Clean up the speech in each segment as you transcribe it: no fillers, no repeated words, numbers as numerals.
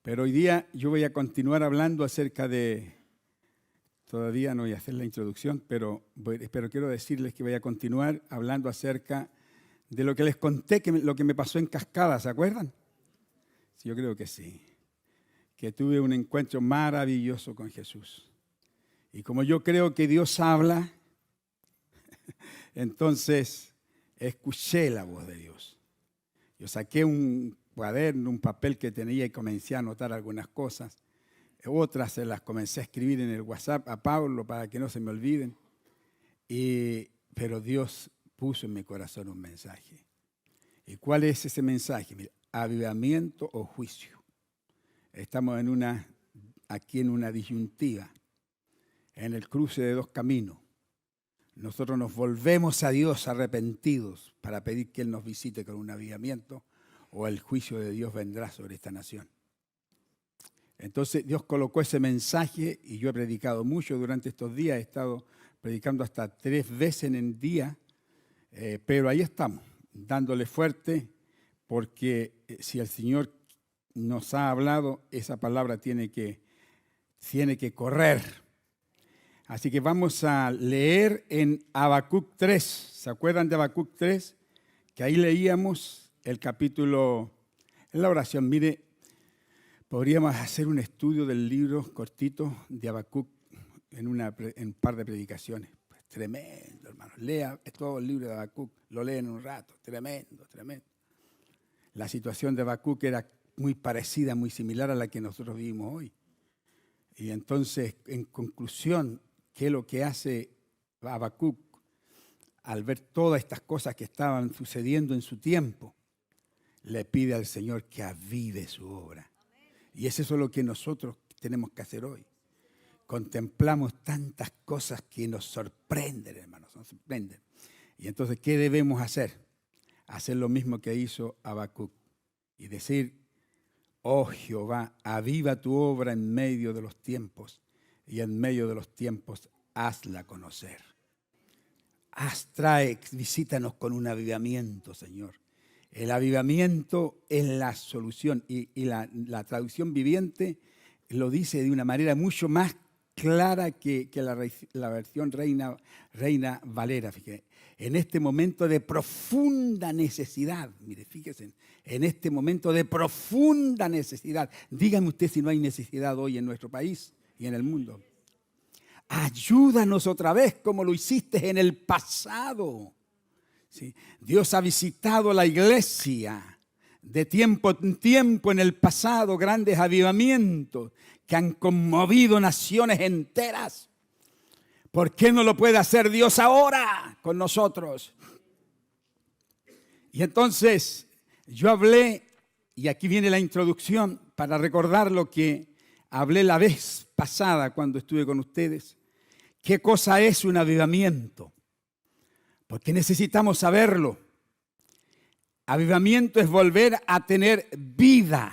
Pero hoy día yo voy a continuar hablando acerca de, todavía no voy a hacer la introducción, pero quiero decirles que voy a continuar hablando acerca de lo que les conté, lo que me pasó en Cascada, ¿se acuerdan? Sí, yo creo que sí, que tuve un encuentro maravilloso con Jesús. Y como yo creo que Dios habla, entonces escuché la voz de Dios. Yo saqué un cuaderno, un papel que tenía y comencé a anotar algunas cosas. Otras se las comencé a escribir en el WhatsApp a Pablo para que no se me olviden. Pero Dios puso en mi corazón un mensaje. ¿Y cuál es ese mensaje? Mira, avivamiento o juicio. Estamos aquí en una disyuntiva, en el cruce de dos caminos. Nosotros nos volvemos a Dios arrepentidos para pedir que Él nos visite con un avivamiento, o el juicio de Dios vendrá sobre esta nación. Entonces Dios colocó ese mensaje y yo he predicado mucho durante estos días, he estado predicando hasta 3 veces en el día, pero ahí estamos, dándole fuerte, porque si el Señor nos ha hablado, esa palabra tiene que correr. Así que vamos a leer en Habacuc 3. ¿Se acuerdan de Habacuc 3? Que ahí leíamos el capítulo, en la oración. Mire, podríamos hacer un estudio del libro cortito de Habacuc en un par de predicaciones. Pues tremendo, hermano. Lea todo el libro de Habacuc, lo leen en un rato. Tremendo, tremendo. La situación de Habacuc era muy parecida, muy similar a la que nosotros vivimos hoy. Y entonces, en conclusión, ¿qué es lo que hace Habacuc al ver todas estas cosas que estaban sucediendo en su tiempo? Le pide al Señor que avive su obra. Y eso es lo que nosotros tenemos que hacer hoy. Contemplamos tantas cosas que nos sorprenden, hermanos, nos sorprenden. Y entonces, ¿qué debemos hacer? Hacer lo mismo que hizo Habacuc y decir: oh Jehová, aviva tu obra en medio de los tiempos, y en medio de los tiempos hazla conocer. Visítanos con un avivamiento, Señor. El avivamiento es la solución, y la traducción viviente lo dice de una manera mucho más clara que la versión Reina Valera. Fíjate, en este momento de profunda necesidad, mire, fíjense, en este momento de profunda necesidad, dígame usted si no hay necesidad hoy en nuestro país y en el mundo. Ayúdanos otra vez como lo hiciste en el pasado. ¿Sí? Dios ha visitado la iglesia de tiempo en tiempo en el pasado, grandes avivamientos que han conmovido naciones enteras. ¿Por qué no lo puede hacer Dios ahora con nosotros? Y entonces yo hablé, y aquí viene la introducción para recordar lo que hablé la vez pasada cuando estuve con ustedes. ¿Qué cosa es un avivamiento? Porque necesitamos saberlo. Avivamiento es volver a tener vida.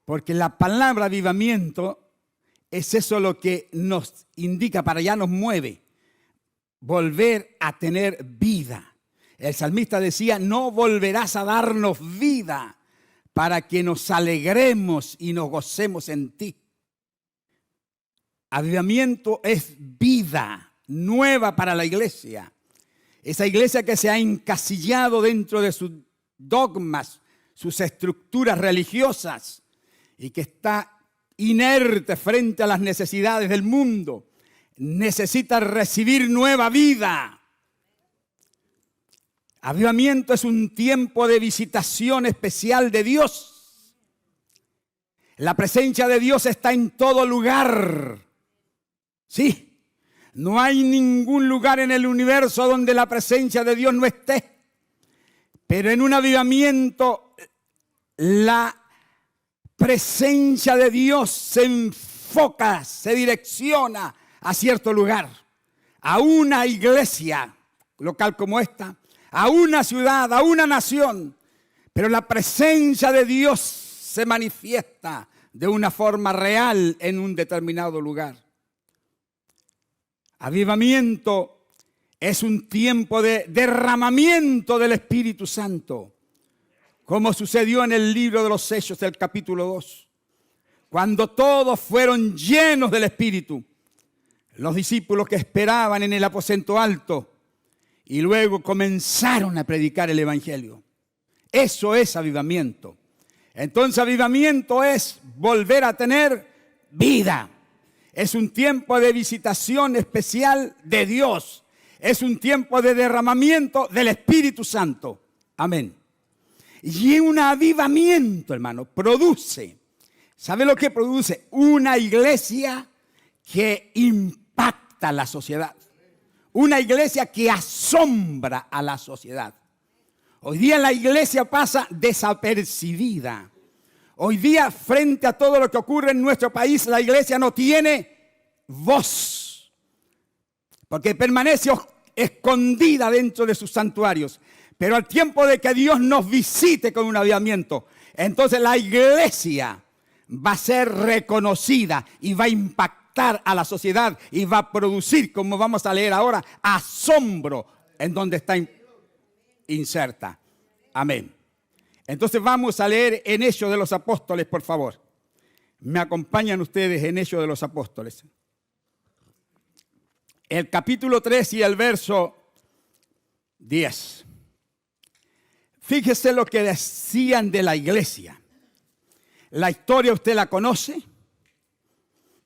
Porque la palabra avivamiento es eso lo que nos indica, para allá nos mueve. Volver a tener vida. El salmista decía: no volverás a darnos vida para que nos alegremos y nos gocemos en ti. Avivamiento es vida nueva para la iglesia. Esa iglesia que se ha encasillado dentro de sus dogmas, sus estructuras religiosas, y que está inerte frente a las necesidades del mundo, necesita recibir nueva vida. Avivamiento es un tiempo de visitación especial de Dios. La presencia de Dios está en todo lugar. Sí, no hay ningún lugar en el universo donde la presencia de Dios no esté. Pero en un avivamiento, la presencia de Dios se enfoca, se direcciona a cierto lugar, a una iglesia local como esta, a una ciudad, a una nación. Pero la presencia de Dios se manifiesta de una forma real en un determinado lugar. Avivamiento es un tiempo de derramamiento del Espíritu Santo. como sucedió en el libro de los Hechos del capítulo 2. Cuando todos fueron llenos del Espíritu, los discípulos que esperaban en el aposento alto y luego comenzaron a predicar el Evangelio. Eso es avivamiento. Entonces avivamiento es volver a tener vida. Es un tiempo de visitación especial de Dios. Es un tiempo de derramamiento del Espíritu Santo. Amén. Y un avivamiento, hermano, produce. ¿Sabe lo que produce? Una iglesia que impacta a la sociedad. Una iglesia que asombra a la sociedad. Hoy día la iglesia pasa desapercibida. Hoy día, frente a todo lo que ocurre en nuestro país, la iglesia no tiene voz. Porque permanece escondida dentro de sus santuarios. Pero al tiempo de que Dios nos visite con un avivamiento, entonces la iglesia va a ser reconocida y va a impactar a la sociedad y va a producir, como vamos a leer ahora, asombro en donde está inserta. Amén. Entonces vamos a leer en Hechos de los Apóstoles, por favor. Me acompañan ustedes en Hechos de los Apóstoles. El capítulo 3 y el verso 10. Fíjese lo que decían de la iglesia. La historia usted la conoce.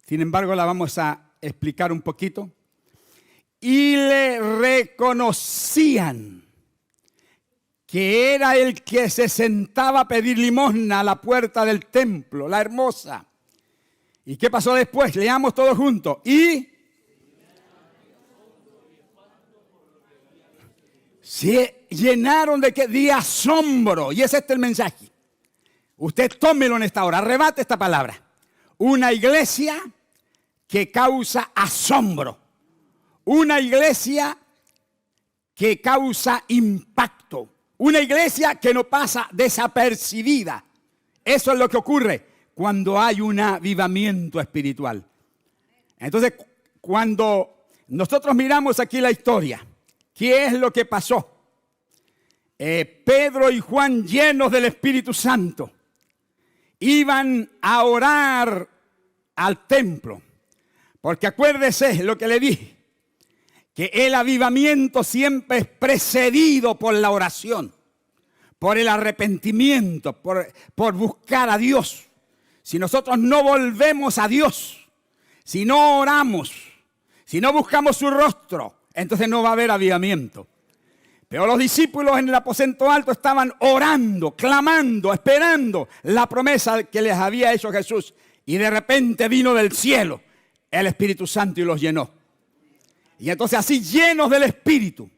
Sin embargo, la vamos a explicar un poquito. Y le reconocían que era el que se sentaba a pedir limosna a la puerta del templo, la hermosa. ¿Y qué pasó después? Leamos todos juntos. Y se llenaron de asombro. Y es este el mensaje. Usted tómelo en esta hora, arrebate esta palabra. Una iglesia que causa asombro. Una iglesia que causa impacto. Una iglesia que no pasa desapercibida. Eso es lo que ocurre cuando hay un avivamiento espiritual. Entonces, cuando nosotros miramos aquí la historia, ¿qué es lo que pasó? Pedro y Juan, llenos del Espíritu Santo, iban a orar al templo. Porque acuérdese lo que le dije, que el avivamiento siempre es precedido por la oración, por el arrepentimiento, por buscar a Dios. Si nosotros no volvemos a Dios, si no oramos, si no buscamos su rostro, entonces no va a haber avivamiento. Pero los discípulos en el aposento alto estaban orando, clamando, esperando la promesa que les había hecho Jesús. Y de repente vino del cielo el Espíritu Santo y los llenó. Y entonces así llenos del Espíritu,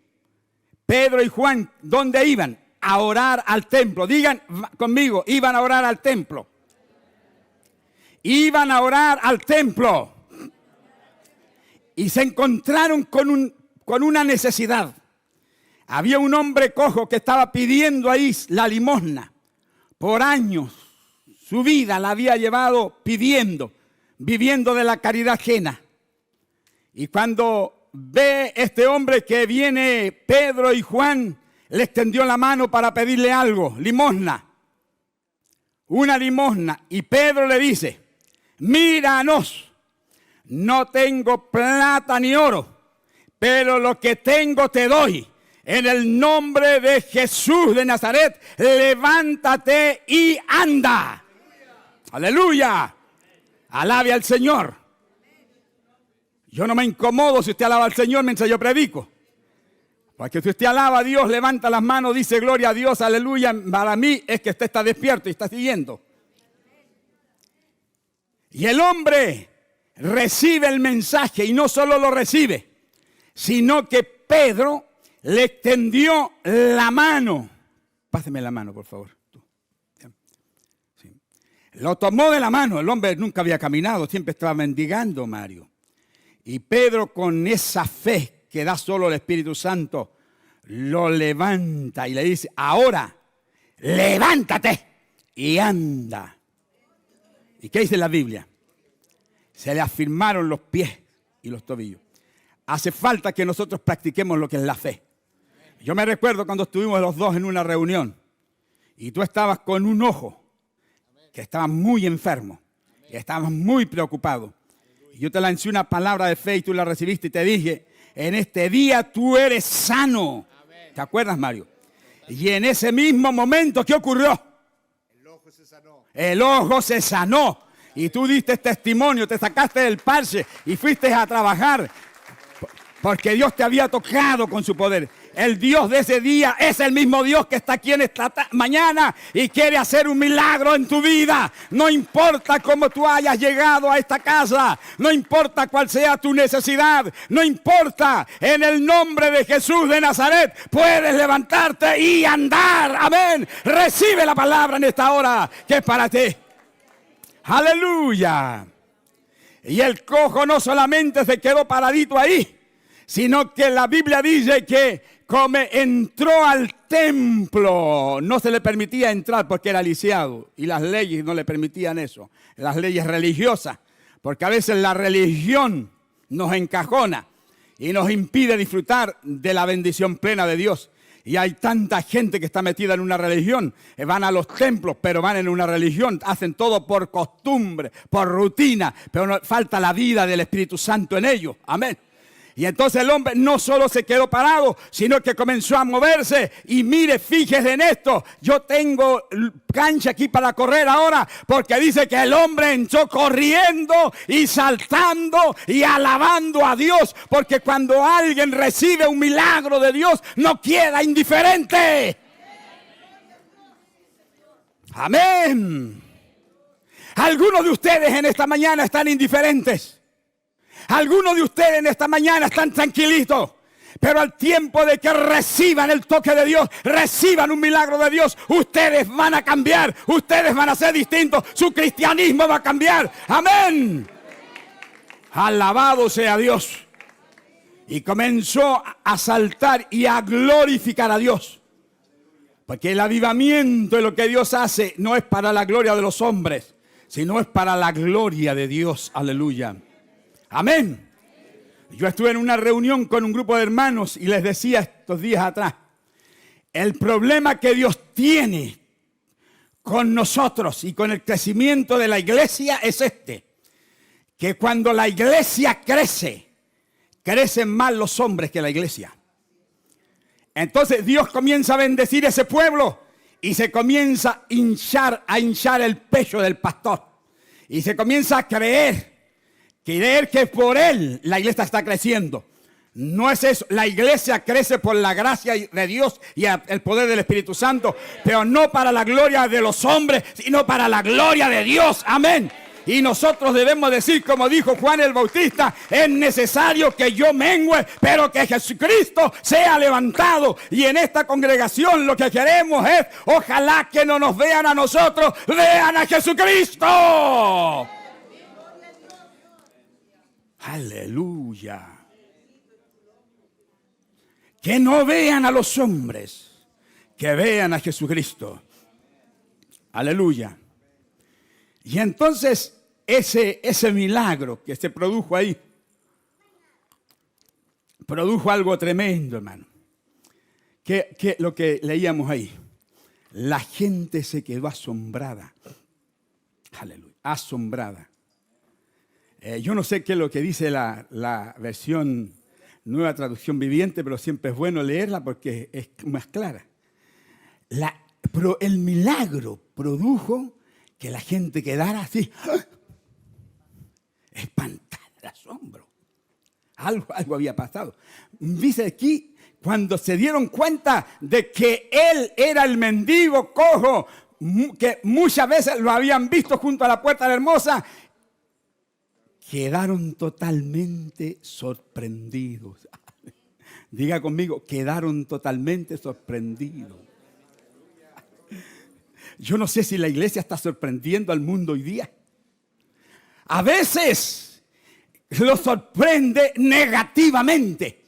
Pedro y Juan, ¿dónde iban? A orar al templo. Digan conmigo, iban a orar al templo. Iban a orar al templo. Y se encontraron con una necesidad. Había un hombre cojo que estaba pidiendo ahí la limosna. Por años, su vida la había llevado pidiendo, viviendo de la caridad ajena. Y cuando ve este hombre que viene Pedro y Juan, le extendió la mano para pedirle algo, limosna. Una limosna. Y Pedro le dice, míranos, no tengo plata ni oro, pero lo que tengo te doy. En el nombre de Jesús de Nazaret, levántate y anda. Aleluya. Alabe al Señor. Yo no me incomodo si usted alaba al Señor mientras yo predico. Porque si usted alaba a Dios, levanta las manos, dice gloria a Dios, aleluya. Para mí es que usted está despierto y está siguiendo. Y el hombre recibe el mensaje y no solo lo recibe, sino que Pedro le extendió la mano. Páseme la mano, por favor. Sí. Lo tomó de la mano. El hombre nunca había caminado, siempre estaba mendigando, Mario. Y Pedro, con esa fe que da solo el Espíritu Santo, lo levanta y le dice, ahora, levántate y anda. ¿Y qué dice la Biblia? Se le afirmaron los pies y los tobillos. Hace falta que nosotros practiquemos lo que es la fe. Yo me recuerdo cuando estuvimos los dos en una reunión y tú estabas con un ojo que estaba muy enfermo y estabas muy preocupado. Y yo te lancé una palabra de fe y tú la recibiste y te dije, en este día tú eres sano. ¿Te acuerdas, Mario? Y en ese mismo momento, ¿qué ocurrió? El ojo se sanó. El ojo se sanó. Y tú diste testimonio, te sacaste del parche y fuiste a trabajar. Porque Dios te había tocado con su poder. El Dios de ese día es el mismo Dios que está aquí en esta mañana y quiere hacer un milagro en tu vida. No importa cómo tú hayas llegado a esta casa, no importa cuál sea tu necesidad, no importa, en el nombre de Jesús de Nazaret puedes levantarte y andar. Amén. Recibe la palabra en esta hora que es para ti. Aleluya. Y el cojo no solamente se quedó paradito ahí, sino que la Biblia dice que como entró al templo, no se le permitía entrar porque era lisiado. Y las leyes no le permitían eso. Las leyes religiosas. Porque a veces la religión nos encajona y nos impide disfrutar de la bendición plena de Dios. Y hay tanta gente que está metida en una religión. Van a los templos, pero van en una religión. Hacen todo por costumbre, por rutina. Pero no, falta la vida del Espíritu Santo en ellos. Amén. Y entonces el hombre no solo se quedó parado, sino que comenzó a moverse. Y mire, fíjese en esto. Yo tengo cancha aquí para correr ahora, porque dice que el hombre entró corriendo y saltando y alabando a Dios. Porque cuando alguien recibe un milagro de Dios, no queda indiferente. Amén. Algunos de ustedes en esta mañana están indiferentes. Algunos de ustedes en esta mañana están tranquilitos, pero al tiempo de que reciban el toque de Dios, reciban un milagro de Dios, ustedes van a cambiar, ustedes van a ser distintos, su cristianismo va a cambiar. Amén. Alabado sea Dios. Y comenzó a saltar y a glorificar a Dios. Porque el avivamiento de lo que Dios hace no es para la gloria de los hombres, sino es para la gloria de Dios. Aleluya. Amén. Yo estuve en una reunión con un grupo de hermanos y les decía estos días atrás, el problema que Dios tiene con nosotros y con el crecimiento de la iglesia es este, que cuando la iglesia crece, crecen más los hombres que la iglesia. Entonces Dios comienza a bendecir ese pueblo y se comienza a hinchar el pecho del pastor y se comienza a creer que por él la iglesia está creciendo. No es eso. La iglesia crece por la gracia de Dios y el poder del Espíritu Santo, pero no para la gloria de los hombres, sino para la gloria de Dios. Amén. Y nosotros debemos decir, como dijo Juan el Bautista, es necesario que yo mengüe, pero que Jesucristo sea levantado. Y en esta congregación lo que queremos es, ojalá que no nos vean a nosotros, vean a Jesucristo. Aleluya. Que no vean a los hombres, que vean a Jesucristo. Aleluya. Y entonces ese milagro que se produjo ahí, produjo algo tremendo, hermano. Que lo que leíamos ahí, la gente se quedó asombrada. Aleluya, asombrada. Yo no sé qué es lo que dice la versión Nueva Traducción Viviente, pero siempre es bueno leerla porque es más clara. Pero el milagro produjo que la gente quedara así, espantada de asombro. Algo había pasado. Dice aquí, cuando se dieron cuenta de que él era el mendigo cojo, que muchas veces lo habían visto junto a la puerta de la hermosa, quedaron totalmente sorprendidos. Diga conmigo, quedaron totalmente sorprendidos. Yo no sé si la iglesia está sorprendiendo al mundo hoy día. A veces lo sorprende negativamente.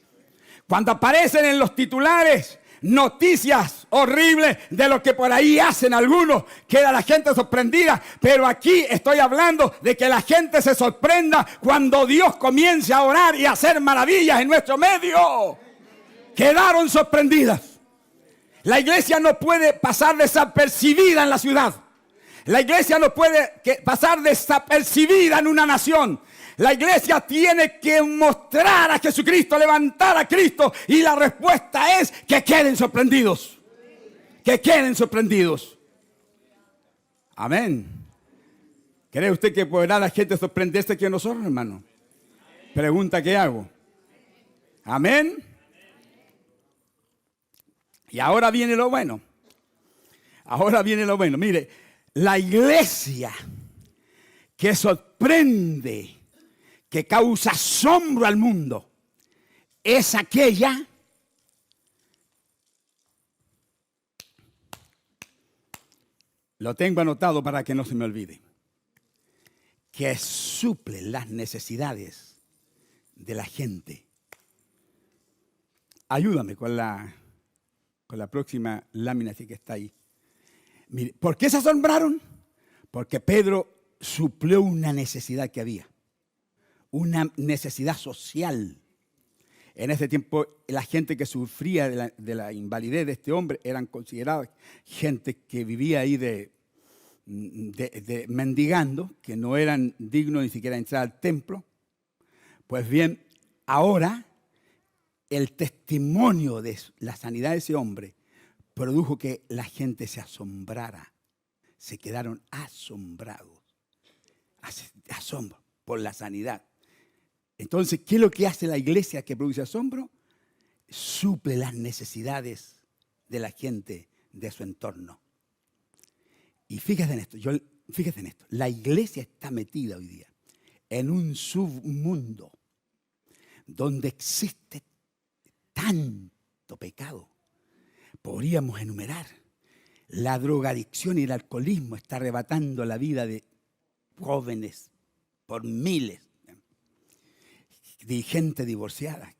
Cuando aparecen en los titulares noticias horribles de lo que por ahí hacen algunos, queda la gente sorprendida. Pero aquí estoy hablando de que la gente se sorprenda cuando Dios comience a orar y a hacer maravillas en nuestro medio. Quedaron sorprendidas. La iglesia no puede pasar desapercibida en la ciudad. La iglesia no puede pasar desapercibida en una nación. La iglesia tiene que mostrar a Jesucristo, levantar a Cristo. Y la respuesta es que queden sorprendidos. Que queden sorprendidos. Amén. ¿Cree usted que podrá la gente sorprenderse que nosotros, hermano? Pregunta que hago. Amén. Y ahora viene lo bueno. Ahora viene lo bueno. Mire, la iglesia que sorprende, que causa asombro al mundo, es aquella lo tengo anotado para que no se me olvide, que suple las necesidades de la gente. Ayúdame con la próxima lámina que está ahí. Mire, ¿por qué se asombraron? Porque Pedro suplió una necesidad que había. Una necesidad social. En ese tiempo, la gente que sufría de la invalidez de este hombre eran considerados gente que vivía ahí de mendigando, que no eran dignos ni siquiera de entrar al templo. Pues bien, ahora el testimonio de la sanidad de ese hombre produjo que la gente se asombrara. Se quedaron asombrados. Asombro por la sanidad. Entonces, ¿qué es lo que hace la iglesia que produce asombro? Suple las necesidades de la gente de su entorno. Y fíjate en esto. La iglesia está metida hoy día en un submundo donde existe tanto pecado. Podríamos enumerar. La drogadicción y el alcoholismo está arrebatando la vida de jóvenes por miles. De gente divorciada,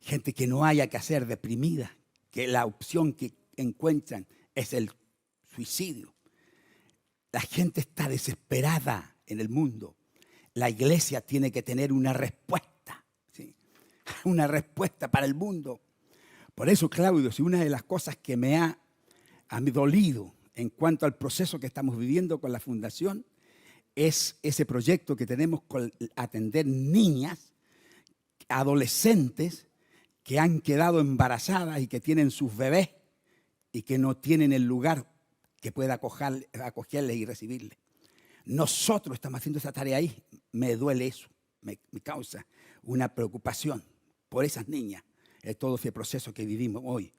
gente que no haya que hacer, deprimida, que la opción que encuentran es el suicidio. La gente está desesperada en el mundo. La iglesia tiene que tener una respuesta, ¿sí? Una respuesta para el mundo. Por eso, Claudio, si una de las cosas que me ha dolido en cuanto al proceso que estamos viviendo con la fundación es ese proyecto que tenemos con atender niñas, adolescentes que han quedado embarazadas y que tienen sus bebés y que no tienen el lugar que pueda acogerles y recibirles. Nosotros estamos haciendo esa tarea ahí. Me duele eso, me causa una preocupación por esas niñas, todo ese proceso que vivimos hoy.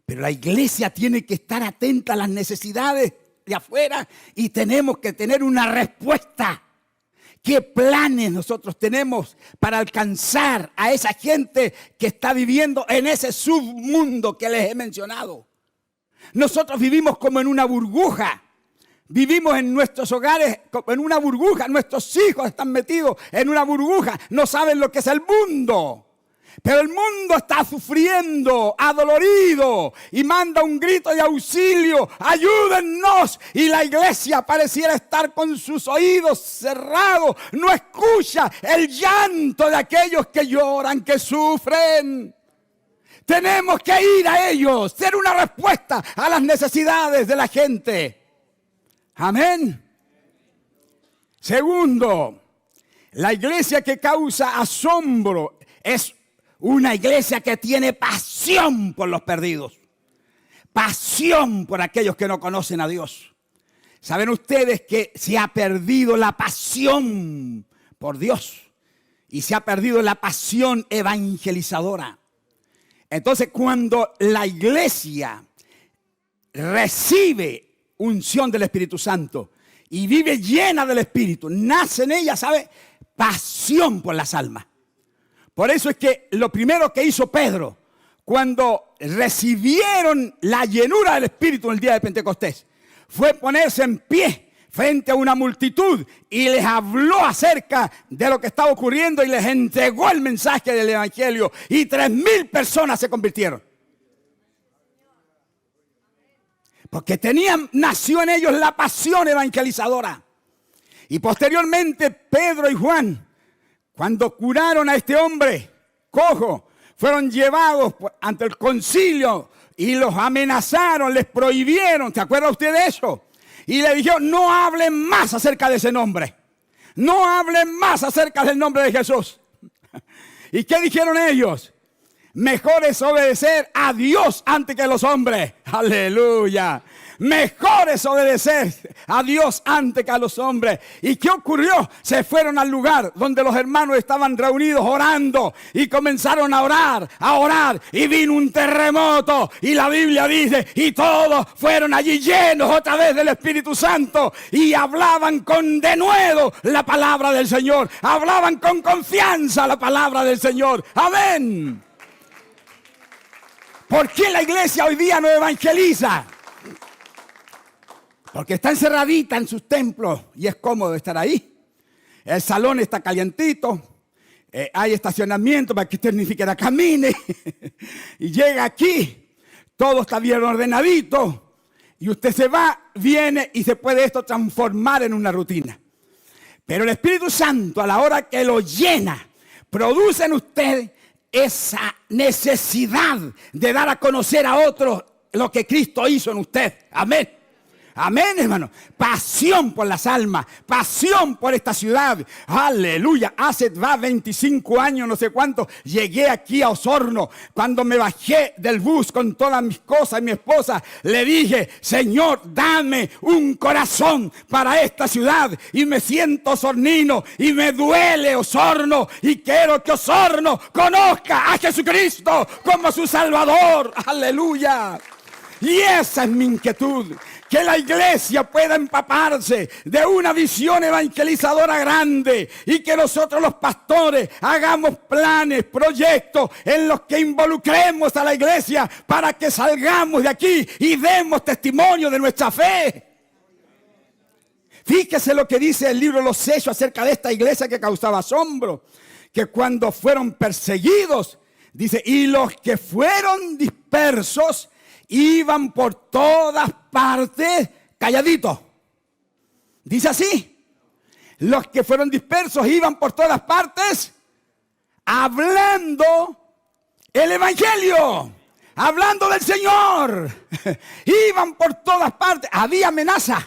Pero la iglesia tiene que estar atenta a las necesidades de afuera y tenemos que tener una respuesta. ¿Qué planes nosotros tenemos para alcanzar a esa gente que está viviendo en ese submundo que les he mencionado? Nosotros vivimos como en una burbuja. Vivimos en nuestros hogares como en una burbuja. Nuestros hijos están metidos en una burbuja. No saben lo que es el mundo. Pero el mundo está sufriendo, adolorido, y manda un grito de auxilio. ¡Ayúdennos! Y la iglesia pareciera estar con sus oídos cerrados. No escucha el llanto de aquellos que lloran, que sufren. Tenemos que ir a ellos, ser una respuesta a las necesidades de la gente. Amén. Segundo, la iglesia que causa asombro es una iglesia que tiene pasión por los perdidos. Pasión por aquellos que no conocen a Dios. ¿Saben ustedes que se ha perdido la pasión por Dios? Y se ha perdido la pasión evangelizadora. Entonces, cuando la iglesia recibe unción del Espíritu Santo y vive llena del Espíritu, nace en ella, ¿sabe? Pasión por las almas. Por eso es que lo primero que hizo Pedro, cuando recibieron la llenura del Espíritu en el día de Pentecostés, fue ponerse en pie frente a una multitud y les habló acerca de lo que estaba ocurriendo y les entregó el mensaje del Evangelio. Y 3,000 personas se convirtieron. Porque nació en ellos la pasión evangelizadora. Y posteriormente Pedro y Juan, cuando curaron a este hombre cojo, fueron llevados ante el concilio y los amenazaron, les prohibieron. ¿Se acuerda usted de eso? Y le dijeron, no hablen más acerca de ese nombre. No hablen más acerca del nombre de Jesús. ¿Y qué dijeron ellos? Mejor es obedecer a Dios antes que a los hombres. Aleluya. Mejor es obedecer a Dios antes que a los hombres. ¿Y qué ocurrió? Se fueron al lugar donde los hermanos estaban reunidos orando y comenzaron a orar y vino un terremoto y la Biblia dice, y todos fueron allí llenos otra vez del Espíritu Santo y hablaban con denuedo la palabra del Señor, hablaban con confianza la palabra del Señor. Amén. ¿Por qué la iglesia hoy día no evangeliza? Porque está encerradita en sus templos y es cómodo estar ahí. El salón está calientito, hay estacionamiento para que usted ni siquiera camine. Y llega aquí, todo está bien ordenadito. Y usted se va, viene y se puede esto transformar en una rutina. Pero el Espíritu Santo, a la hora que lo llena, produce en usted esa necesidad de dar a conocer a otros lo que Cristo hizo en usted. Amén. Amén, hermano. Pasión por las almas, pasión por esta ciudad. Aleluya. Hace 25 años, no sé cuánto, llegué aquí a Osorno. Cuando me bajé del bus con todas mis cosas y mi esposa, le dije, Señor, dame un corazón para esta ciudad. Y me siento osornino y me duele Osorno. Y quiero que Osorno conozca a Jesucristo como su Salvador. Aleluya. Y esa es mi inquietud. Que la iglesia pueda empaparse de una visión evangelizadora grande y que nosotros los pastores hagamos planes, proyectos en los que involucremos a la iglesia para que salgamos de aquí y demos testimonio de nuestra fe. Fíjese lo que dice el libro Los Hechos acerca de esta iglesia que causaba asombro, que cuando fueron perseguidos, dice, y los que fueron dispersos iban por todas partes calladitos. Dice así. Los que fueron dispersos iban por todas partes hablando el evangelio. Hablando del Señor. Iban por todas partes. Había amenaza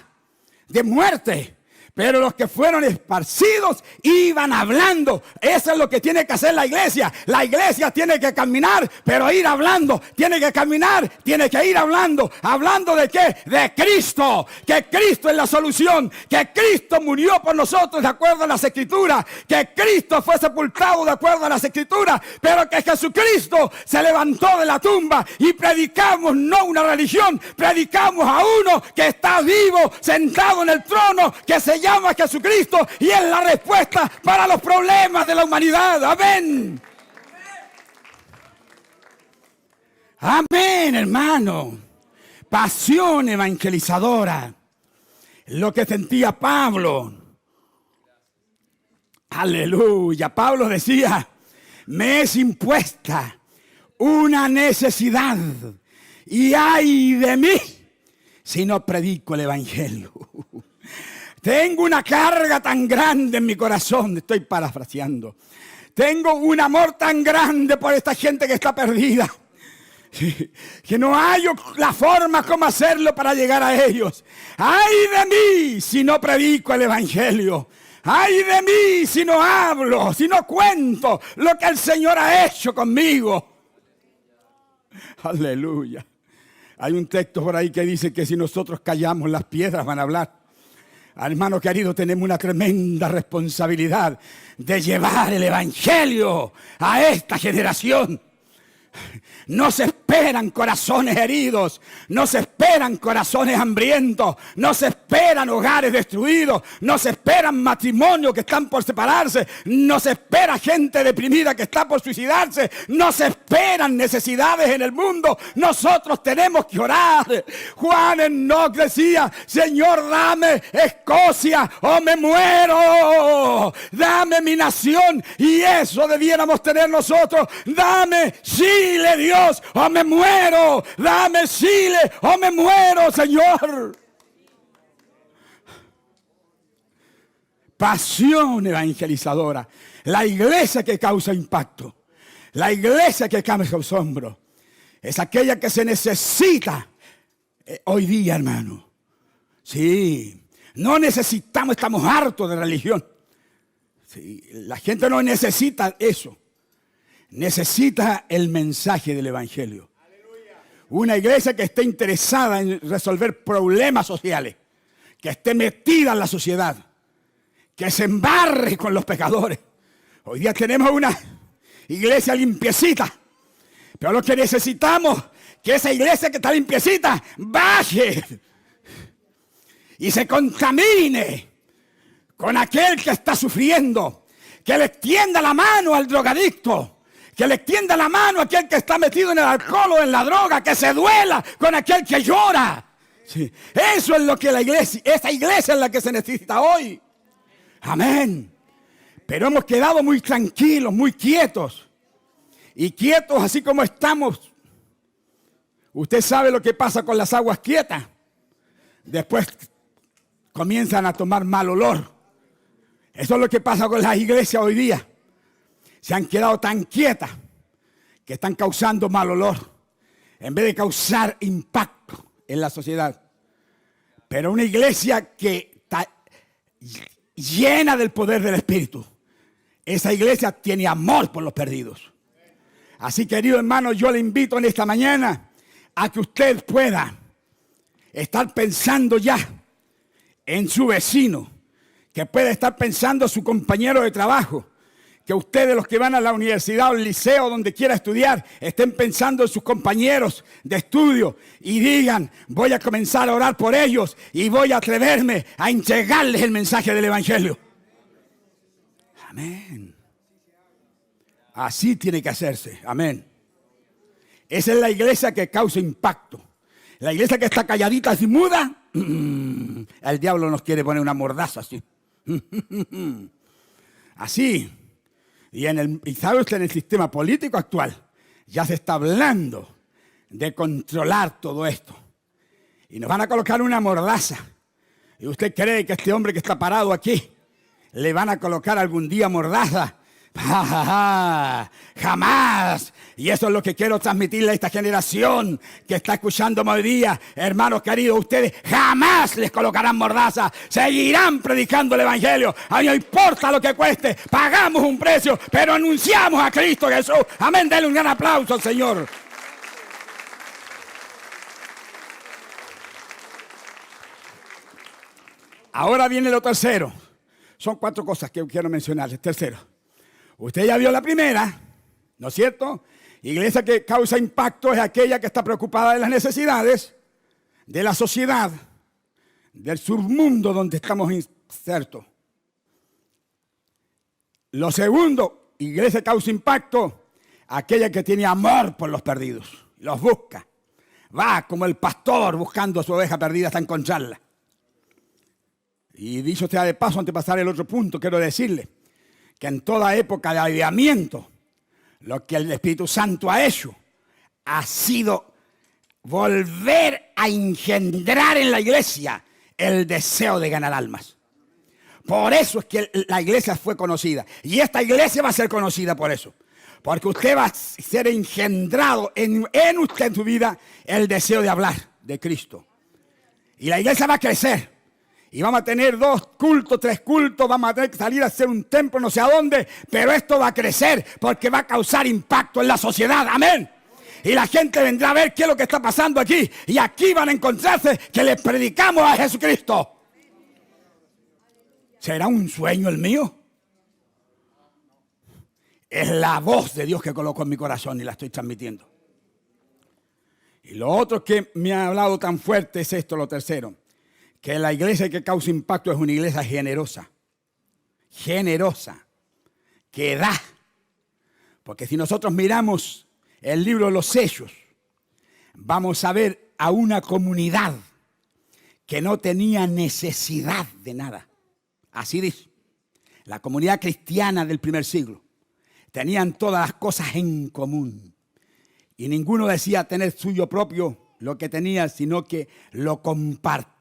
de muerte. Pero los que fueron esparcidos iban hablando. Eso es lo que tiene que hacer la iglesia. La iglesia tiene que caminar, pero ir hablando. Tiene que caminar, tiene que ir hablando. ¿Hablando de qué? De Cristo. Que Cristo es la solución. Que Cristo murió por nosotros de acuerdo a las Escrituras. Que Cristo fue sepultado de acuerdo a las Escrituras. Pero que Jesucristo se levantó de la tumba. Y predicamos no una religión. Predicamos a uno que está vivo, sentado en el trono, que se llama Jesucristo y es la respuesta para los problemas de la humanidad. Amén. Amén, hermano. Pasión evangelizadora. Lo que sentía Pablo. Aleluya. Pablo decía, me es impuesta una necesidad y ay de mí si no predico el evangelio. Tengo una carga tan grande en mi corazón, estoy parafraseando. Tengo un amor tan grande por esta gente que está perdida, que no hallo la forma como hacerlo para llegar a ellos. ¡Ay de mí si no predico el evangelio! ¡Ay de mí si no hablo, si no cuento lo que el Señor ha hecho conmigo! ¡Aleluya! Hay un texto por ahí que dice que si nosotros callamos, las piedras van a hablar. Hermano querido, tenemos una tremenda responsabilidad de llevar el evangelio a esta generación. No se esperan corazones heridos, no se esperan corazones hambrientos, no se esperan hogares destruidos, no se esperan matrimonios que están por separarse, no se espera gente deprimida que está por suicidarse, no se esperan necesidades en el mundo. Nosotros tenemos que orar. Juan Enoch decía, Señor, dame Escocia o me muero, dame mi nación, y eso debiéramos tener nosotros. Dame Chile, Dios, o me muero. Dame Chile o me muero, Señor. Pasión evangelizadora. La iglesia que causa impacto. La iglesia que cambia su hombro es aquella que se necesita hoy día, hermano. Sí, no necesitamos, estamos hartos de religión. Sí, la gente no necesita eso. Necesita el mensaje del evangelio. Una iglesia que esté interesada en resolver problemas sociales, que esté metida en la sociedad, que se embarre con los pecadores. Hoy día tenemos una iglesia limpiecita, pero lo que necesitamos es que esa iglesia que está limpiecita baje y se contamine con aquel que está sufriendo, que le extienda la mano al drogadicto, que le extienda la mano a aquel que está metido en el alcohol o en la droga, que se duela con aquel que llora. Sí. Eso es lo que la iglesia, esa iglesia es la que se necesita hoy. Amén. Pero hemos quedado muy tranquilos, muy quietos. Y quietos así como estamos. Usted sabe lo que pasa con las aguas quietas. Después comienzan a tomar mal olor. Eso es lo que pasa con las iglesias hoy día. Se han quedado tan quietas que están causando mal olor en vez de causar impacto en la sociedad. Pero una iglesia que está llena del poder del Espíritu, esa iglesia tiene amor por los perdidos. Así, querido hermano, yo le invito en esta mañana a que usted pueda estar pensando ya en su vecino, que pueda estar pensando en su compañero de trabajo, que ustedes, los que van a la universidad o al liceo, donde quiera estudiar, estén pensando en sus compañeros de estudio y digan: voy a comenzar a orar por ellos y voy a atreverme a entregarles el mensaje del evangelio. Amén. Así tiene que hacerse. Amén. Esa es la iglesia que causa impacto. La iglesia que está calladita y muda, el diablo nos quiere poner una mordaza así. Así. Y sabe usted, en el sistema político actual ya se está hablando de controlar todo esto. Y nos van a colocar una mordaza. ¿Y usted cree que este hombre que está parado aquí le van a colocar algún día mordaza? Jamás. Y eso es lo que quiero transmitirle a esta generación que está escuchándome hoy día. Hermanos queridos, ustedes jamás les colocarán mordaza. Seguirán predicando el evangelio. A mí no importa lo que cueste. Pagamos un precio, pero anunciamos a Cristo Jesús. Amén. Denle un gran aplauso al Señor. Ahora viene lo tercero. Son 4 cosas que quiero mencionarles. Tercero. Usted ya vio la primera, ¿no es cierto? Iglesia que causa impacto es aquella que está preocupada de las necesidades de la sociedad, del submundo donde estamos insertos. Lo segundo, iglesia que causa impacto, aquella que tiene amor por los perdidos, los busca. Va como el pastor buscando a su oveja perdida hasta encontrarla. Y dicho sea de paso, antes de pasar el otro punto, quiero decirle que en toda época de avivamiento, lo que el Espíritu Santo ha hecho ha sido volver a engendrar en la iglesia el deseo de ganar almas. Por eso es que la iglesia fue conocida. Y esta iglesia va a ser conocida por eso. Porque usted va a ser engendrado en usted, en su vida, el deseo de hablar de Cristo. Y la iglesia va a crecer. Y vamos a tener 2 cultos, 3 cultos, vamos a tener que salir a hacer un templo no sé a dónde, pero esto va a crecer porque va a causar impacto en la sociedad. Amén. Y la gente vendrá a ver qué es lo que está pasando aquí. Y aquí van a encontrarse que les predicamos a Jesucristo. ¿Será un sueño el mío? Es la voz de Dios que colocó en mi corazón y la estoy transmitiendo. Y lo otro que me ha hablado tan fuerte es esto, lo tercero. Que la iglesia que causa impacto es una iglesia generosa. Generosa. Que da. Porque si nosotros miramos el libro de los Hechos, vamos a ver a una comunidad que no tenía necesidad de nada. Así dice. La comunidad cristiana del primer siglo. Tenían todas las cosas en común. Y ninguno decía tener suyo propio lo que tenía, sino que lo compartía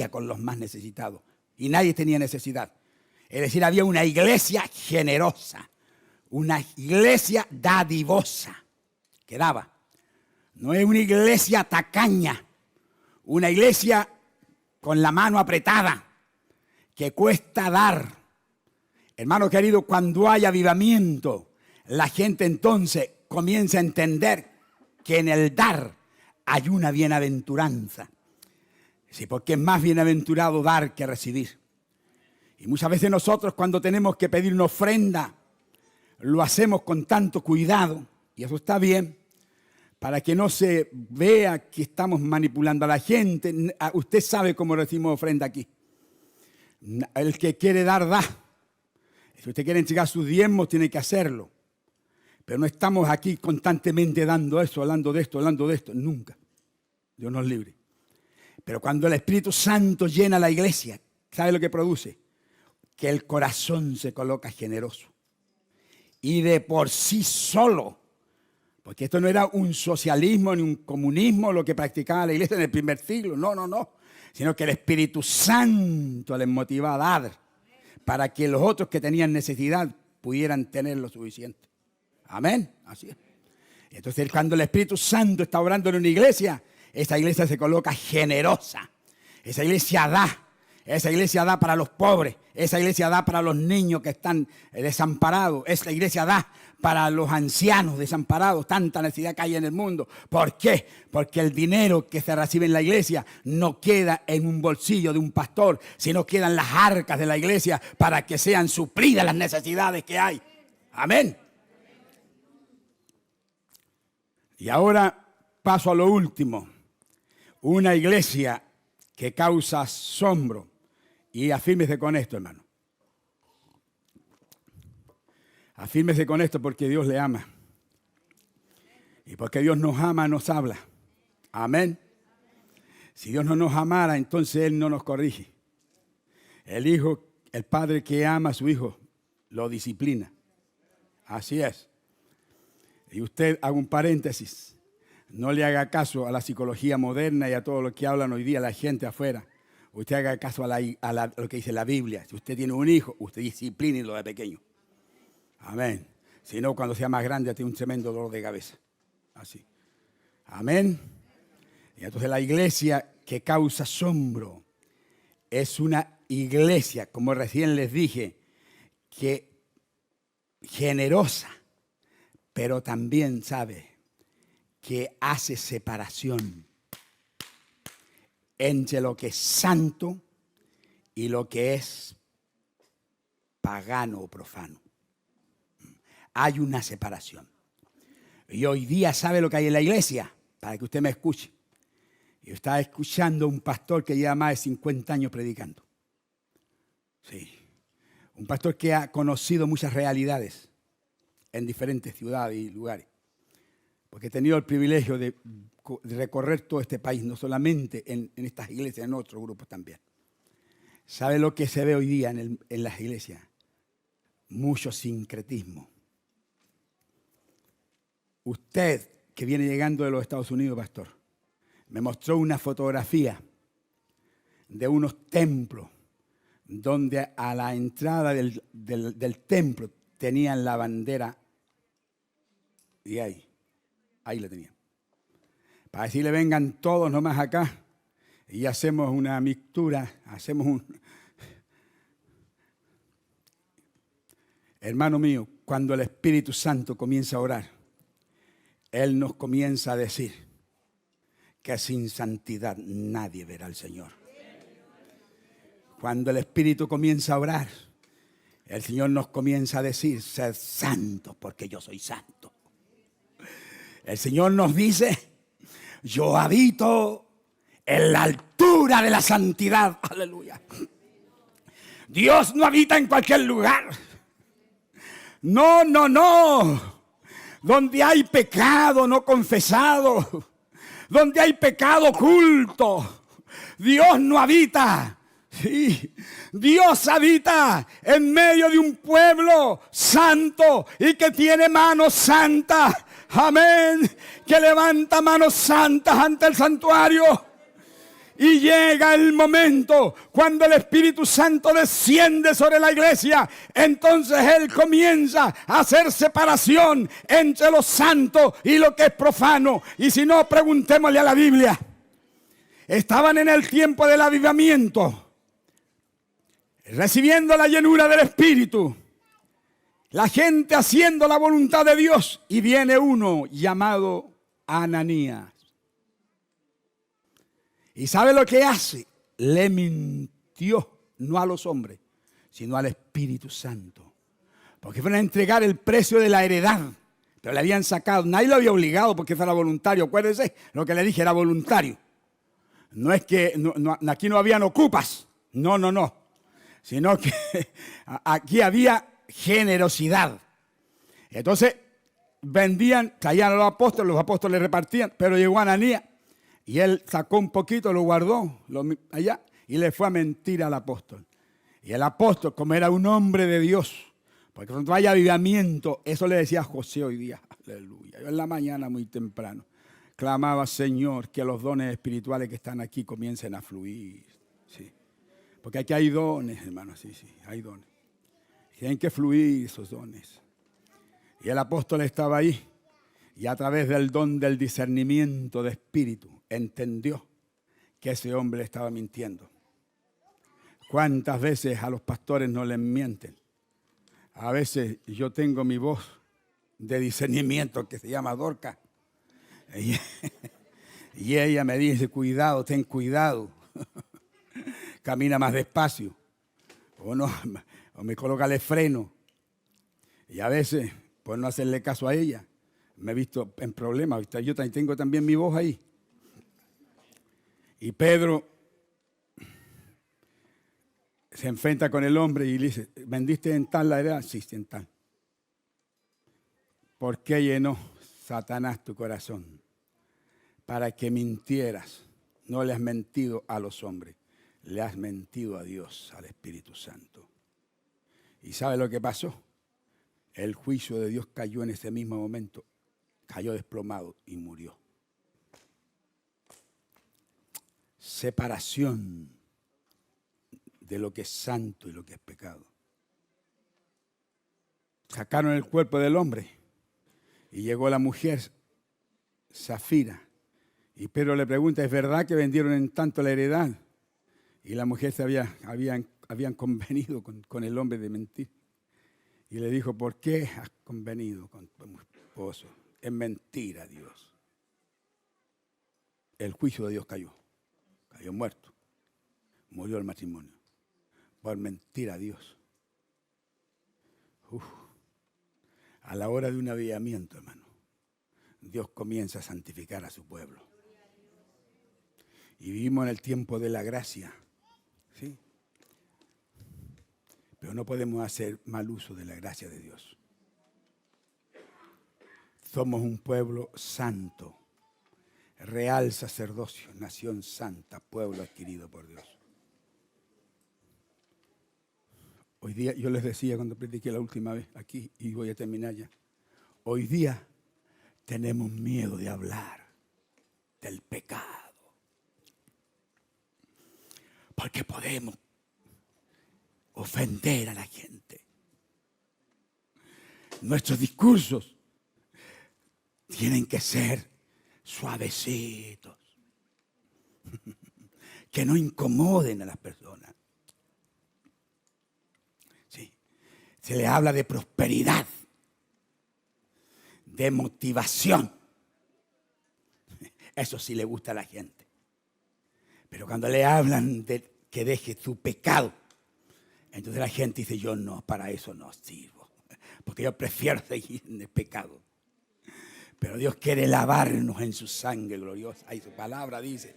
con los más necesitados. Y nadie tenía necesidad. Es decir, había una iglesia generosa. una iglesia dadivosa que daba. No es una iglesia tacaña, una iglesia con la mano apretada, que cuesta dar. Hermano querido, cuando hay avivamiento, la gente entonces comienza a entender que en el dar hay una bienaventuranza. Sí, porque es más bienaventurado dar que recibir. Y muchas veces nosotros cuando tenemos que pedir una ofrenda, lo hacemos con tanto cuidado, y eso está bien, para que no se vea que estamos manipulando a la gente. Usted sabe cómo recibimos ofrenda aquí. El que quiere dar, da. Si usted quiere entregar sus diezmos, tiene que hacerlo. Pero no estamos aquí constantemente dando eso, hablando de esto, nunca. Dios nos libre. Pero cuando el Espíritu Santo llena la iglesia, ¿sabe lo que produce? Que el corazón se coloca generoso. Y de por sí solo, porque esto no era un socialismo ni un comunismo lo que practicaba la iglesia en el primer siglo, no. Sino que el Espíritu Santo les motivaba a dar para que los otros que tenían necesidad pudieran tener lo suficiente. Amén. Así es. Entonces, cuando el Espíritu Santo está obrando en una iglesia, esa iglesia se coloca generosa. Esa iglesia da. Esa iglesia da para los pobres. Esa iglesia da para los niños que están desamparados. Esa iglesia da para los ancianos desamparados. Tanta necesidad que hay en el mundo. ¿Por qué? Porque el dinero que se recibe en la iglesia no queda en un bolsillo de un pastor, sino queda en las arcas de la iglesia para que sean suplidas las necesidades que hay. Amén. Y ahora paso a lo último. Una iglesia que causa asombro. Y afírmese con esto, hermano. Afírmese con esto porque Dios le ama. Y porque Dios nos ama, nos habla. Amén. Si Dios no nos amara, entonces Él no nos corrige. El padre que ama a su hijo, lo disciplina. Así es. Y usted, haga un paréntesis, no le haga caso a la psicología moderna y a todo lo que hablan hoy día la gente afuera. Usted haga caso a lo que dice la Biblia. Si usted tiene un hijo, usted disciplínelo de pequeño. Amén. Si no, cuando sea más grande, tiene un tremendo dolor de cabeza. Así. Amén. Y entonces la iglesia que causa asombro es una iglesia, como recién les dije, que generosa, pero también sabe que hace separación entre lo que es santo y lo que es pagano o profano. Hay una separación. Y hoy día, ¿sabe lo que hay en la iglesia? Para que usted me escuche. Yo estaba escuchando a un pastor que lleva más de 50 años predicando. Sí. Un pastor que ha conocido muchas realidades en diferentes ciudades y lugares. Porque he tenido el privilegio de recorrer todo este país, no solamente en estas iglesias, en otros grupos también. ¿Sabe lo que se ve hoy día en las iglesias? Mucho sincretismo. Usted, que viene llegando de los Estados Unidos, pastor, me mostró una fotografía de unos templos donde a la entrada del templo tenían la bandera y ahí la tenían. Para decirle vengan todos nomás acá y hacemos una mixtura, Hermano mío, cuando el Espíritu Santo comienza a orar, Él nos comienza a decir que sin santidad nadie verá al Señor. Cuando el Espíritu comienza a orar, el Señor nos comienza a decir, sed santos porque yo soy santo. El Señor nos dice, yo habito en la altura de la santidad. Aleluya. Dios no habita en cualquier lugar. No. Donde hay pecado no confesado, donde hay pecado oculto, Dios no habita. Sí, Dios habita en medio de un pueblo santo y que tiene manos santas. Amén. Que levanta manos santas ante el santuario. Y llega el momento cuando el Espíritu Santo desciende sobre la iglesia. Entonces Él comienza a hacer separación entre lo santo y lo que es profano. Y si no, preguntémosle a la Biblia. Estaban en el tiempo del avivamiento, recibiendo la llenura del Espíritu. La gente haciendo la voluntad de Dios. Y viene uno llamado Ananías. ¿Y sabe lo que hace? Le mintió, no a los hombres, sino al Espíritu Santo. Porque fueron a entregar el precio de la heredad. Pero le habían sacado, nadie lo había obligado porque fuera voluntario. Acuérdense, lo que le dije era voluntario. No es que aquí no habían ocupas. No. Sino que aquí había generosidad. Entonces vendían, traían a los apóstoles repartían, pero llegó Ananías. Y él sacó un poquito, lo guardó allá y le fue a mentir al apóstol. Y el apóstol, como era un hombre de Dios, porque cuando haya avivamiento, eso le decía a José hoy día, aleluya. Yo en la mañana muy temprano clamaba, Señor, que los dones espirituales que están aquí comiencen a fluir. Sí. Porque aquí hay dones, hermanos, sí, hay dones. Tienen que fluir esos dones. Y el apóstol estaba ahí. Y a través del don del discernimiento de espíritu, entendió que ese hombre estaba mintiendo. ¿Cuántas veces a los pastores no les mienten? A veces yo tengo mi voz de discernimiento que se llama Dorca. Y ella me dice, cuidado, ten cuidado. Camina más despacio. O me colócale freno. Y a veces, por no hacerle caso a ella, me he visto en problemas. Yo tengo también mi voz ahí. Y Pedro se enfrenta con el hombre y le dice, ¿vendiste en tal la heredad? Sí, en tal. ¿Por qué llenó Satanás tu corazón? Para que mintieras. No le has mentido a los hombres, le has mentido a Dios, al Espíritu Santo. ¿Y sabe lo que pasó? El juicio de Dios cayó en ese mismo momento. Cayó desplomado y murió. Separación de lo que es santo y lo que es pecado. Sacaron el cuerpo del hombre y llegó la mujer, Zafira. Y Pedro le pregunta, ¿es verdad que vendieron en tanto la heredad? Y la mujer habían convenido con el hombre de mentir. Y le dijo, ¿por qué has convenido con tu esposo? Es mentira, Dios. El juicio de Dios cayó muerto. Murió el matrimonio. Por mentir a Dios. A la hora de un avivamiento, hermano, Dios comienza a santificar a su pueblo. Y vivimos en el tiempo de la gracia. ¿Sí? Pero no podemos hacer mal uso de la gracia de Dios. Somos un pueblo santo, real sacerdocio, nación santa, pueblo adquirido por Dios. Hoy día, yo les decía cuando prediqué la última vez aquí, y voy a terminar ya. Hoy día tenemos miedo de hablar del pecado. Porque podemos ofender a la gente. Nuestros discursos tienen que ser suavecitos, que no incomoden a las personas. Sí. Se le habla de prosperidad, de motivación. Eso sí le gusta a la gente. Pero cuando le hablan de que deje su pecado, entonces la gente dice, yo no, para eso no sirvo, porque yo prefiero seguir en el pecado. Pero Dios quiere lavarnos en su sangre gloriosa. Y su palabra dice,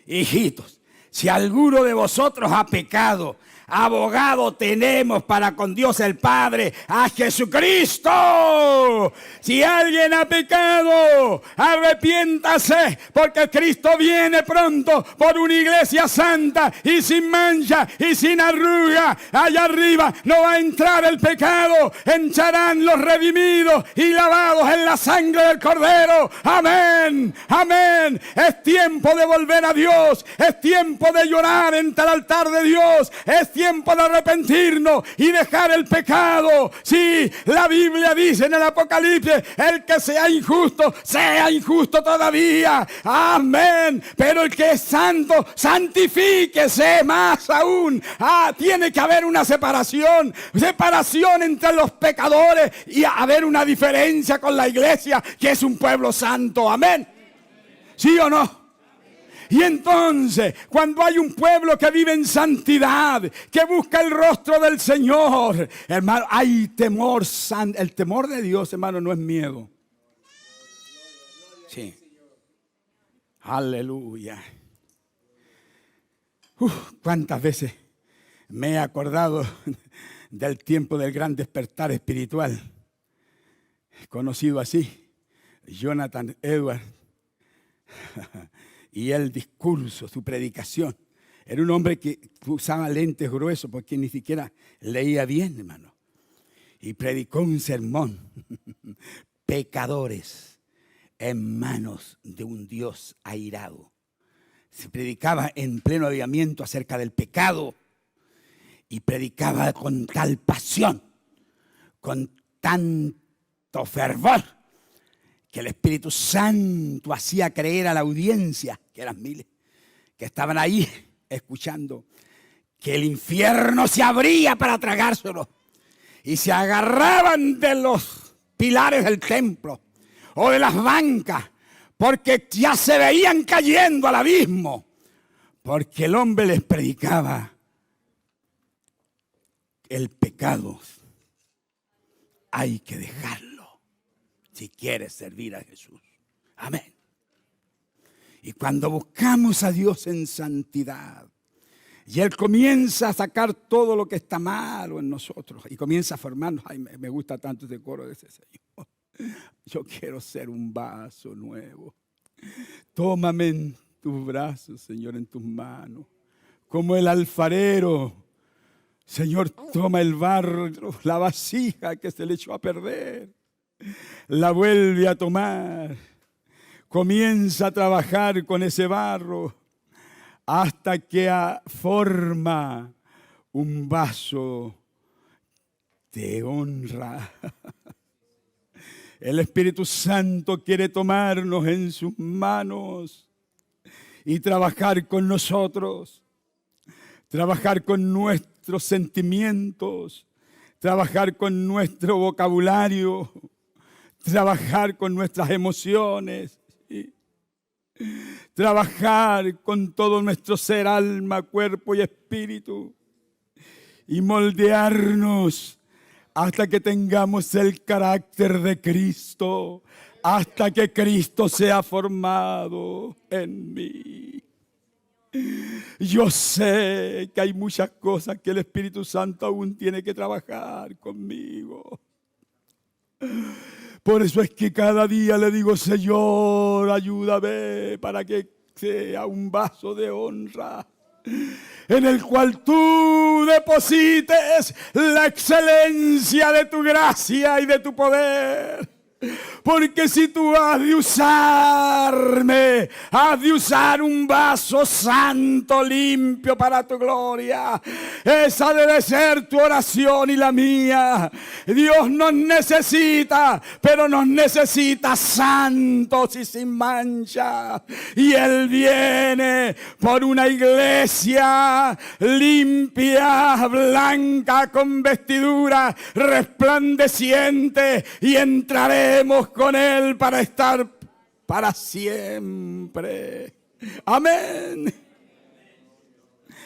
hijitos, si alguno de vosotros ha pecado, abogado tenemos para con Dios el Padre, a Jesucristo. Si alguien ha pecado, arrepiéntase, porque Cristo viene pronto por una iglesia santa y sin mancha y sin arruga. Allá arriba no va a entrar el pecado, entrarán los redimidos y lavados en la sangre del Cordero. Amén, amén. Es tiempo de volver a Dios, es tiempo de llorar ante el altar de Dios, es tiempo de arrepentirnos y dejar el pecado. Sí, la Biblia dice en el Apocalipsis, el que sea injusto todavía. Amén. Pero el que es santo, santifíquese más aún. Tiene que haber una separación entre los pecadores y haber una diferencia con la iglesia, que es un pueblo santo. Amén. ¿Sí o no? Y entonces, cuando hay un pueblo que vive en santidad, que busca el rostro del Señor, hermano, hay temor. El temor de Dios, hermano, no es miedo. Sí. Aleluya. ¿Cuántas veces me he acordado del tiempo del gran despertar espiritual? Conocido así, Jonathan Edwards. Y el discurso, su predicación. Era un hombre que usaba lentes gruesos porque ni siquiera leía bien, hermano. Y predicó un sermón. Pecadores en manos de un Dios airado. Se predicaba en pleno avivamiento acerca del pecado. Y predicaba con tal pasión, con tanto fervor, que el Espíritu Santo hacía creer a la audiencia, que eran miles, que estaban ahí escuchando, que el infierno se abría para tragárselo. Y se agarraban de los pilares del templo o de las bancas, porque ya se veían cayendo al abismo. Porque el hombre les predicaba el pecado. Hay que dejarlo si quieres servir a Jesús. Amén. Y cuando buscamos a Dios en santidad, y Él comienza a sacar todo lo que está malo en nosotros, y comienza a formarnos. Ay, me gusta tanto ese coro de ese Señor. Yo quiero ser un vaso nuevo. Tómame en tus brazos, Señor, en tus manos. Como el alfarero. Señor, toma el barro, la vasija que se le echó a perder. La vuelve a tomar. Comienza a trabajar con ese barro hasta que forma un vaso de honra. El Espíritu Santo quiere tomarnos en sus manos y trabajar con nosotros, trabajar con nuestros sentimientos, trabajar con nuestro vocabulario, trabajar con nuestras emociones, ¿sí? Trabajar con todo nuestro ser, alma, cuerpo y espíritu, y moldearnos hasta que tengamos el carácter de Cristo, hasta que Cristo sea formado en mí. Yo sé que hay muchas cosas que el Espíritu Santo aún tiene que trabajar conmigo. Por eso es que cada día le digo, Señor, ayúdame para que sea un vaso de honra en el cual tú deposites la excelencia de tu gracia y de tu poder. Porque si tú has de usarme, has de usar un vaso santo, limpio para tu gloria. Esa debe ser tu oración y la mía. Dios nos necesita, pero nos necesita santos y sin mancha. Y Él viene por una iglesia limpia, blanca, con vestidura resplandeciente, y entraremos con Él para estar para siempre. Amén.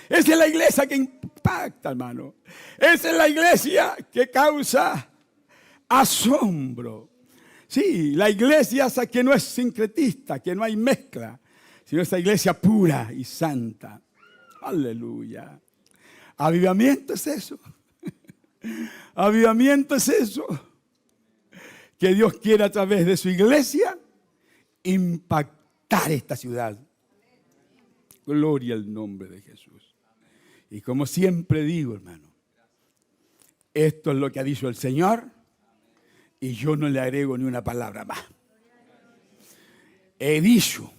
Esa es la iglesia que impacta, hermano. Esa es la iglesia que causa asombro. Sí, la iglesia que no es sincretista, que no hay mezcla, sino esa iglesia pura y santa. Aleluya. Avivamiento es eso. Avivamiento es eso. Que Dios quiere a través de su iglesia impactar esta ciudad. Gloria al nombre de Jesús. Y como siempre digo, hermano, esto es lo que ha dicho el Señor y yo no le agrego ni una palabra más. He dicho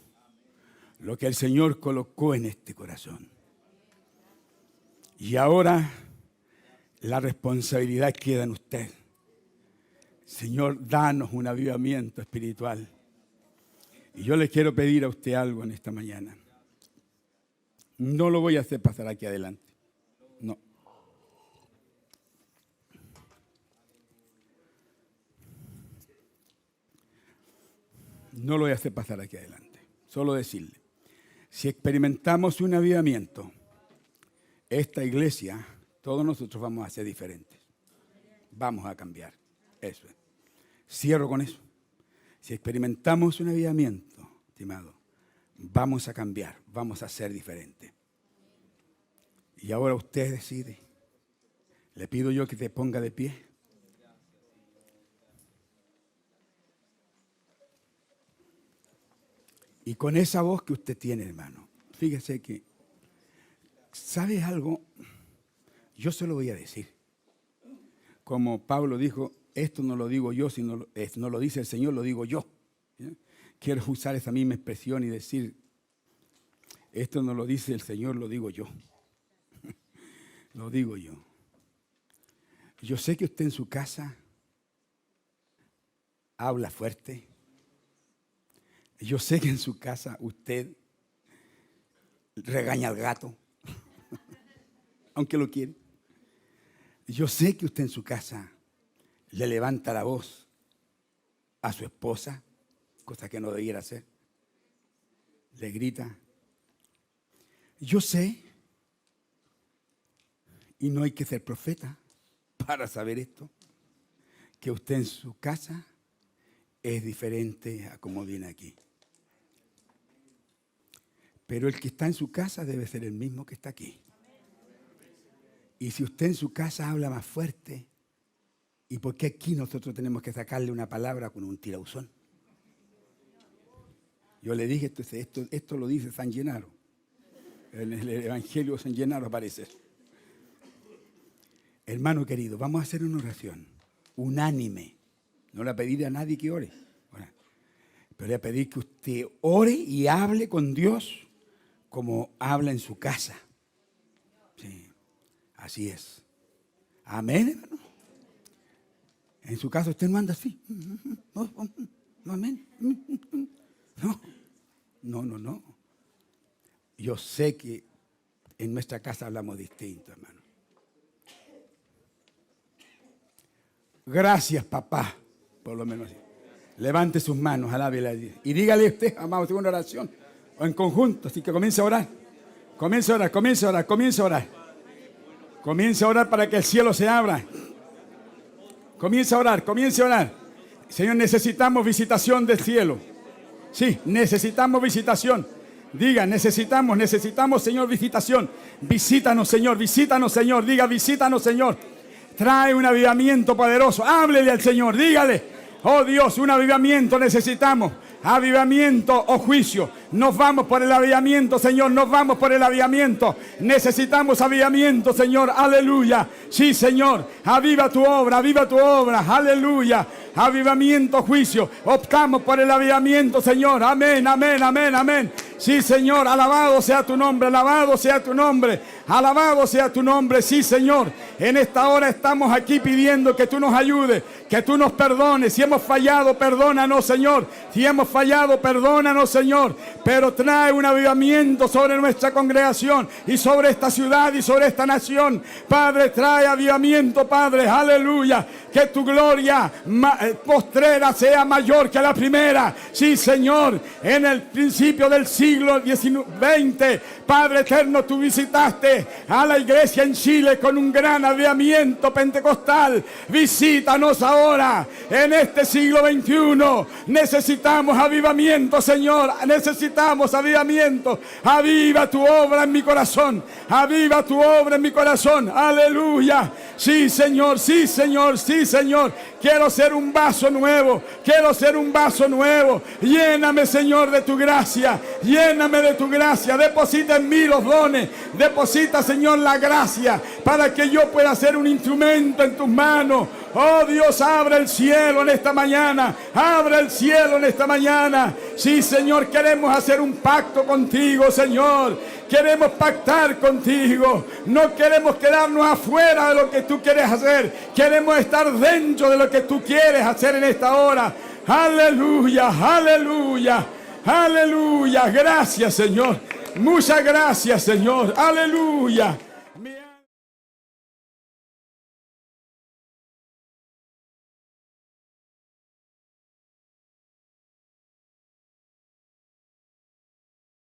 lo que el Señor colocó en este corazón. Y ahora la responsabilidad queda en usted. Señor, danos un avivamiento espiritual. Y yo le quiero pedir a usted algo en esta mañana. No lo voy a hacer pasar aquí adelante. No. No lo voy a hacer pasar aquí adelante. Solo decirle, si experimentamos un avivamiento, esta iglesia, todos nosotros vamos a ser diferentes. Vamos a cambiar. Eso es. Cierro con eso. Si experimentamos un avivamiento, estimado, vamos a cambiar, vamos a ser diferentes. Y ahora usted decide. Le pido yo que te ponga de pie. Y con esa voz que usted tiene, hermano, fíjese que, ¿sabes algo? Yo se lo voy a decir. Como Pablo dijo, esto no lo digo yo, sino no lo dice el Señor, lo digo yo. ¿Sí? Quiero usar esa misma expresión y decir, esto no lo dice el Señor, lo digo yo. Lo digo yo. Yo sé que usted en su casa habla fuerte. Yo sé que en su casa usted regaña al gato, aunque lo quiere. Yo sé que usted en su casa le levanta la voz a su esposa, cosa que no debiera hacer. Le grita. Yo sé, y no hay que ser profeta para saber esto, que usted en su casa es diferente a como viene aquí. Pero el que está en su casa debe ser el mismo que está aquí. Y si usted en su casa habla más fuerte, ¿y por qué aquí nosotros tenemos que sacarle una palabra con un tirauzón? Yo le dije, esto lo dice San Gennaro. En el Evangelio de San Gennaro aparece. Hermano querido, vamos a hacer una oración unánime. No le voy a pedir a nadie que ore. Pero le voy a pedir que usted ore y hable con Dios como habla en su casa. Sí, así es. Amén, hermano. En su casa usted no anda así. No, amén. No. Yo sé que en nuestra casa hablamos distinto, hermano. Gracias, papá, por lo menos. Levante sus manos, alábela y dígale a usted, amado, segunda oración, o en conjunto, así que comience a orar. Comience a orar para que el cielo se abra. Comience a orar. Señor, necesitamos visitación del cielo. Sí, necesitamos visitación. Diga, necesitamos, Señor, visitación. Visítanos, Señor. Diga, visítanos, Señor. Trae un avivamiento poderoso. Háblele al Señor, dígale. Oh Dios, un avivamiento necesitamos. Avivamiento o juicio. Nos vamos por el avivamiento, Señor. Necesitamos avivamiento, Señor. Aleluya. Sí, Señor. Aviva tu obra. Aleluya. Avivamiento, juicio. Optamos por el avivamiento, Señor. Amén. Sí, Señor. Alabado sea tu nombre. Sí, Señor. En esta hora estamos aquí pidiendo que tú nos ayudes, que tú nos perdones. Si hemos fallado, perdónanos, Señor. Pero trae un avivamiento sobre nuestra congregación y sobre esta ciudad y sobre esta nación. Padre, trae avivamiento, Padre. Aleluya. Que tu gloria postrera sea mayor que la primera. Sí, Señor. En el principio del siglo XX, Padre eterno, tú visitaste a la iglesia en Chile con un gran avivamiento pentecostal. Visítanos ahora en este siglo XXI. Necesitamos avivamiento, Señor. Necesitamos avivamiento. Aviva tu obra en mi corazón. Aviva tu obra en mi corazón. Aleluya. Sí, Señor, sí, Señor, sí, Señor. Quiero ser un vaso nuevo. Quiero ser un vaso nuevo. Lléname, Señor, de tu gracia. Lléname de tu gracia. Deposita en mí los dones. Deposita, Señor, la gracia para que yo pueda ser un instrumento en tus manos. Oh Dios, abre el cielo en esta mañana. Abre el cielo en esta mañana. Sí, Señor, queremos hacer un pacto contigo, Señor. Queremos pactar contigo. No queremos quedarnos afuera de lo que tú quieres hacer. Queremos estar dentro de lo que tú quieres hacer en esta hora. Aleluya, aleluya, aleluya. Gracias, Señor. Muchas gracias, Señor. Aleluya.